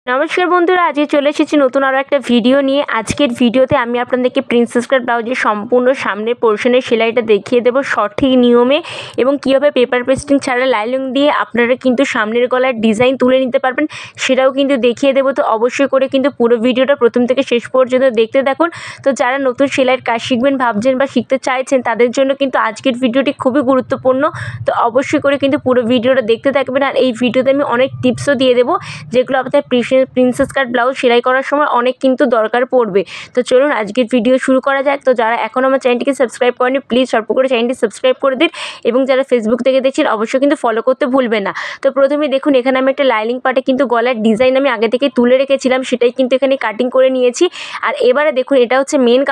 নমস্কার বন্ধুরা, আজকে চলে এসেছি নতুন আরও একটা ভিডিও নিয়ে। আজকের ভিডিওতে আমি আপনাদেরকে প্রিন্সেস কাট ব্লাউজের সম্পূর্ণ সামনের পোর্শনের সেলাইটা দেখিয়ে দেবো সঠিক নিয়মে, এবং কীভাবে পেপার পেস্টিং ছাড়া লাইলিং দিয়ে আপনারা কিন্তু সামনের গলার ডিজাইন তুলে নিতে পারবেন সেটাও কিন্তু দেখিয়ে দেবো। তো অবশ্যই করে কিন্তু পুরো ভিডিওটা প্রথম থেকে শেষ পর্যন্ত দেখতে থাকুন। তো যারা নতুন সেলাইয়ের কাজ শিখবেন ভাবছেন বা শিখতে চাইছেন তাদের জন্য কিন্তু আজকের ভিডিওটি খুবই গুরুত্বপূর্ণ। তো অবশ্যই করে কিন্তু পুরো ভিডিওটা দেখতে থাকবেন। আর এই ভিডিওতে আমি অনেক টিপসও দিয়ে দেবো যেগুলো আপনাদের প্রিন্সেস কাট ব্লাউজ সেলাই করার সময় অনেক কিন্তু দরকার পড়বে। তো চলুন আজকের ভিডিও শুরু করা যাক। তো যারা এখনও আমার চ্যানেলটিকে সাবস্ক্রাইব করেনি প্লিজ সর্ব করে চ্যানেলটি সাবস্ক্রাইব করে দিন, এবং যারা ফেসবুক থেকে দেখছেন অবশ্যই কিন্তু ফলো করতে ভুলবেন না। তো প্রথমে দেখুন এখানে আমি একটা লাইনিং পার্টে কিন্তু গলার ডিজাইন আমি আগে থেকে তুলে রেখেছিলাম, সেটাই কিন্তু এখানে কাটিং করে নিয়েছি। আর এবারে দেখুন এটা হচ্ছে মেন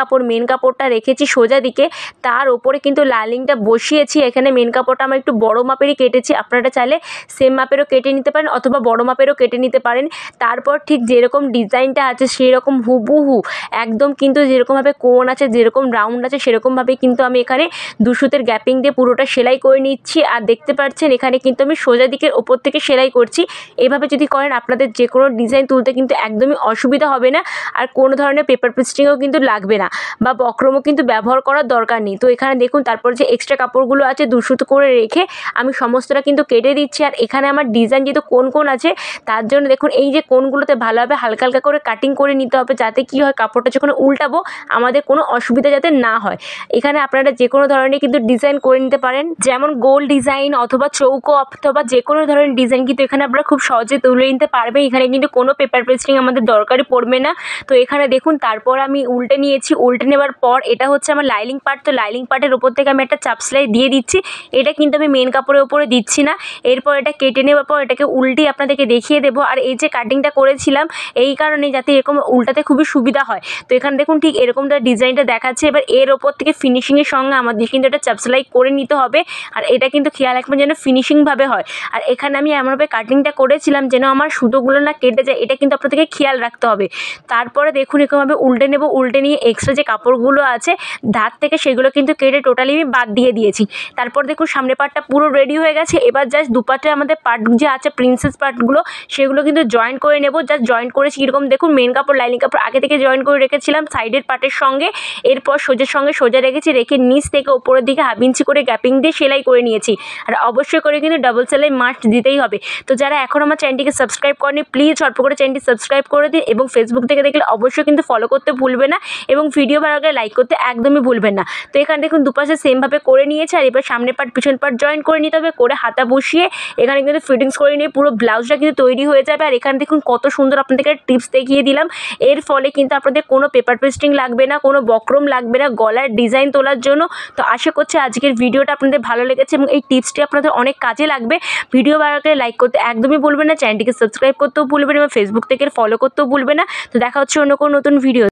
কাপড়টা রেখেছি সোজা দিকে, তার ওপরে কিন্তু লাইনিংটা বসিয়েছি। এখানে মেন কাপড়টা আমার একটু বড় মাপেরই কেটেছি, আপনারা চাইলে সেম মাপেরও কেটে নিতে পারেন অথবা বড় মাপেরও কেটে নিতে পারেন। তারপর ঠিক যেরকম ডিজাইনটা আছে সেরকম হুবহু একদম কিন্তু যেরকমভাবে কোণ আছে, যেরকম রাউন্ড আছে সেরকমভাবেই কিন্তু আমি এখানে 2 সুতের গ্যাপিং দিয়ে পুরোটা সেলাই করে নিচ্ছি। আর দেখতে পাচ্ছেন এখানে কিন্তু আমি সোজা দিকের ওপর থেকে সেলাই করছি। এভাবে যদি করেন আপনাদের যে কোনো ডিজাইন তুলতে কিন্তু একদমই অসুবিধা হবে না, আর কোনো ধরনের পেপার পেস্টিংও কিন্তু লাগবে না বা বক্রমও কিন্তু ব্যবহার করার দরকার নেই। তো এখানে দেখুন তারপর যে এক্সট্রা কাপড়গুলো আছে 2 সুতো করে রেখে আমি সমস্তটা কিন্তু কেটে দিচ্ছি। আর এখানে আমার ডিজাইন যেহেতু কোণ আছে তার জন্য দেখুন এই যে কোণগুলোতে ভালোভাবে হালকা হালকা করে কাটিং করে নিতে হবে, যাতে কি হয় কাপড়টা যখন উল্টাবো আমাদের কোনো অসুবিধা যাতে না হয়। এখানে আপনারা যে কোনো ধরনের কিন্তু ডিজাইন করে নিতে পারেন, যেমন গোল ডিজাইন অথবা চৌকো অথবা যে কোনো ধরনের ডিজাইন কিন্তু এখানে আপনারা খুব সহজে তুলে নিতে পারবেন। এখানে কিন্তু কোনো পেপার পেস্টিং আমাদের দরকারই পড়বে না। তো এখানে দেখুন তারপর আমি উল্টে নিয়েছি। উল্টে নেওয়ার পর এটা হচ্ছে আমার লাইনিং পার্ট, তো লাইনিং পার্টের ওপর থেকে আমি একটা চাপ সেলাই দিয়ে দিচ্ছি। এটা কিন্তু আমি মেন কাপড়ের ওপরে দিচ্ছি না। এরপর এটা কেটে নেওয়ার পর এটাকে উল্টে আপনাদেরকে দেখিয়ে দেবো। আর এই যে কাটিংটা করেছিলাম এই কারণে যাতে এরকম উল্টাতে খুবই সুবিধা হয়। তো এখানে দেখুন ঠিক এরকমটা ডিজাইনটা দেখাচ্ছে। এবার এর ওপর থেকে ফিনিশিংয়ের সঙ্গে আমাদের কিন্তু একটা চাপ সেলাই করে নিতে হবে, আর এটা কিন্তু খেয়াল রাখবেন যেন ফিনিশিংভাবে হয়। আর এখানে আমি এমনভাবে কাটিংটা করেছিলাম যেন আমার সুতোগুলো না কেটে যায়, এটা কিন্তু আপনাদেরকে খেয়াল রাখতে হবে। তারপরে দেখুন এরকমভাবে উল্টে নেব। উল্টে নিয়ে এক্সট্রা যে কাপড়গুলো আছে ধার থেকে সেগুলো কিন্তু কেটে টোটালি আমি বাদ দিয়ে দিয়েছি। তারপর দেখুন সামনের পার্টটা পুরো রেডি হয়ে গেছে। এবার জাস্ট দুপাটে আমাদের পার্ট যে আছে প্রিন্সেস পার্টগুলো সেগুলো কিন্তু জয়েন করে নেব। জাস্ট জয়েন করেছি এরকম দেখুন মেন কাপড় লাইনিং কাপড় আগে থেকে জয়েন করে রেখেছিলাম সাইডের পার্টের সঙ্গে, এরপর সোজার সঙ্গে সোজা রেখেছি, রেখে নিচ থেকে ওপরের দিকে 1/2 ইঞ্চি করে গ্যাপিং দিয়ে সেলাই করে নিয়েছি। আর অবশ্যই করে কিন্তু ডাবল সেলাই মাস্ট দিতেই হবে। তো যারা এখন আমার চ্যানেলটিকে সাবস্ক্রাইব করেনি প্লিজ অল্প করে চ্যানেলটি সাবস্ক্রাইব করে দিন, এবং ফেসবুক থেকে দেখলে অবশ্যই কিন্তু ফলো করতে ভুলবে না, এবং ভিডিও ভালো লাগলে লাইক করতে একদমই ভুলবেন না। তো এখানে দেখুন দুপাশে সেমভাবে করে নিয়েছে। আর এবার সামনের পার্ট পিছন পার্ট জয়েন করে নিতে হবে, করে হাতা বসিয়ে এখানে কিন্তু ফিটিংস করে নিয়ে পুরো ব্লাউজটা কিন্তু তৈরি হয়ে যাবে। আর এখানে দেখুন কত সুন্দর আপনাদেরকে টিপস দেখিয়ে দিলাম। এর ফলে কিন্তু আপনাদের কোনো পেপার পেস্টিং লাগবে না, কোনো বক্রম লাগবে না গলার ডিজাইন তোলার জন্য। তো আশা করছি আজকের ভিডিওটা আপনাদের ভালো লেগেছে এবং এই টিপসটি আপনাদের অনেক কাজে লাগবে। ভিডিও ভালো লাগলে লাইক করতে একদমই ভুলবেন না, চ্যানেলটিকে সাবস্ক্রাইব করতেও ভুলবেন না, এবং ফেসবুক থেকে ফলো করতেও ভুলবেন না। তো দেখা হচ্ছে অন্য কোনো নতুন ভিডিও।